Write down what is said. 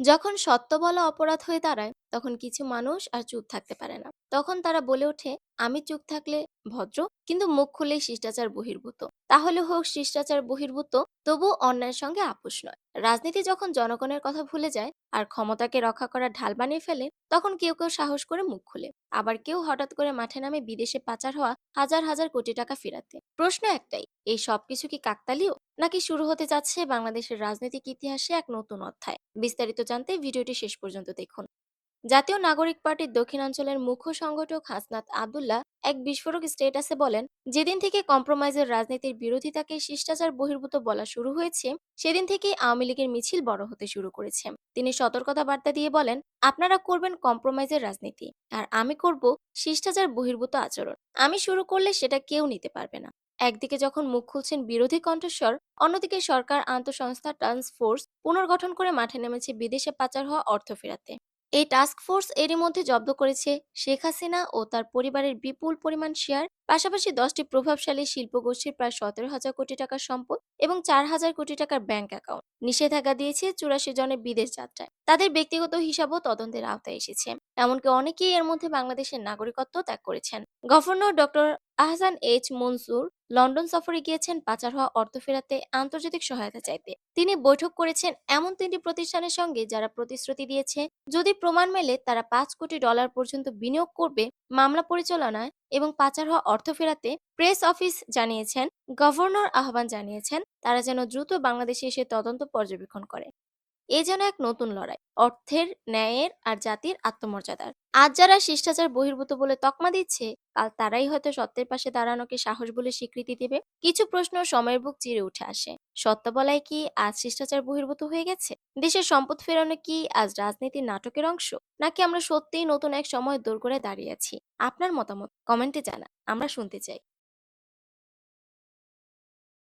যখন সত্য বলা অপরাধ হয়ে দাঁড়ায় তখন কিছু মানুষ আর চুপ থাকতে পারে না। তখন তারা বলে ওঠে, আমি চুপ থাকলে ভদ্র, কিন্তু মুখ খুললেই শিষ্টাচার বহির্ভূত। তাহলে হোক শিষ্টাচার বহির্ভূত, তবু অন্যায়ের সঙ্গে আপোষ নয়। রাজনীতি যখন জনগণের কথা ভুলে যায় আর ক্ষমতাকে রক্ষা করার ঢাল বানিয়ে ফেলে, তখন কেউ কেউ সাহস করে মুখ খুলে, আবার কেউ হঠাৎ করে মাঠে নামে বিদেশে পাচার হওয়া হাজার হাজার কোটি টাকা ফেরাতে। প্রশ্ন একটাই, এই সবকিছু কি কাকতালীয়, নাকি শুরু হতে যাচ্ছে বাংলাদেশের রাজনৈতিক ইতিহাসে এক নতুন অধ্যায়? বিস্তারিত জানতে ভিডিওটি শেষ পর্যন্ত দেখুন। জাতীয় নাগরিক পার্টির দক্ষিণাঞ্চলের মুখ্য সংগঠক হাসনাত আব্দুল্লাহ এক বিস্ফোরক স্টেটাসে বলেন, যেদিন থেকে কম্প্রোমাইজের রাজনীতির বিরোধিতাকে শিষ্টাচার বহির্ভূত বলা শুরু হয়েছে, সেদিন থেকেই আওয়ামী লীগের মিছিল বড় হতে শুরু করেছে। তিনি সতর্কতা বার্তা দিয়ে বলেন, আপনারা করবেন কম্প্রোমাইজের রাজনীতি, আর আমি করব শিষ্টাচার বহির্ভূত আচরণ। আমি শুরু করলে সেটা কেউ নিতে পারবে না। একদিকে যখন মুখ খুলছেন বিরোধী কণ্ঠস্বর, অন্যদিকে সরকার আন্তঃসংস্থা টাস্ক ফোর্স পুনর্গঠন করে মাঠে নেমেছে বিদেশে পাচার হওয়া অর্থ ফেরাতে। এই টাস্ক ফোর্স এরই মধ্যে জব্দ করেছে শেখ হাসিনা ও তার পরিবারের বিপুল পরিমাণ শেয়ার, পাশাপাশি 10টি প্রভাবশালী শিল্পগোষ্ঠীর প্রায় 17,000 কোটি টাকার সম্পদ এবং 4,000 কোটি টাকার ব্যাংক অ্যাকাউন্ট। নিষেধাজ্ঞা দিয়েছে 84 জনের বিদেশ যাত্রায়। তাদের ব্যক্তিগত হিসাবও তদন্তের আওতায় এসেছে। এমনকি অনেকেই এর মধ্যে বাংলাদেশের নাগরিকত্ব ত্যাগ করেছেন। Governor doctor Ahsan H Mansur London সফরে গিয়েছেন পাচার হওয়া অর্থ ফেরাতে আন্তর্জাতিক সহায়তা চাইতে। তিনি বৈঠক করেছেন এমন 3টি প্রতিষ্ঠানের সঙ্গে যারা প্রতিশ্রুতি দিয়েছে যদি প্রমাণ মেলে তারা $5 কোটি পর্যন্ত বিনিয়োগ করবে মামলা পরিচালনায় এবং পাচার হওয়া অর্থ ফেরাতে। প্রেস অফিস জানিয়েছেন, গভর্নর আহ্বান জানিয়েছেন তারা যেন দ্রুত বাংলাদেশে এসে তদন্ত পর্যবেক্ষণ করে। এ যেন এক নতুন লড়াই, অর্থের, ন্যায়ের আর জাতির আত্মমর্যাদার। আজ যারা শিষ্টাচার বহির্ভূত বলে তকমা দিচ্ছে, কাল তারাই হয়তো সত্যের পাশে দাঁড়ানোকে সাহস বলে স্বীকৃতি দেবে। কিছু প্রশ্ন সময়ের বুক চিরে উঠে আসে। সত্য বলাই কি আজ শিষ্টাচার বহির্ভূত হয়ে গেছে? দেশের সম্পদ ফেরানো কি আজ রাজনীতির নাটকের অংশ, নাকি আমরা সত্যিই নতুন এক সময় দোরগোড়ায় দাঁড়িয়ে আছি? আপনার মতামত কমেন্টে জানান, আমরা শুনতে চাই।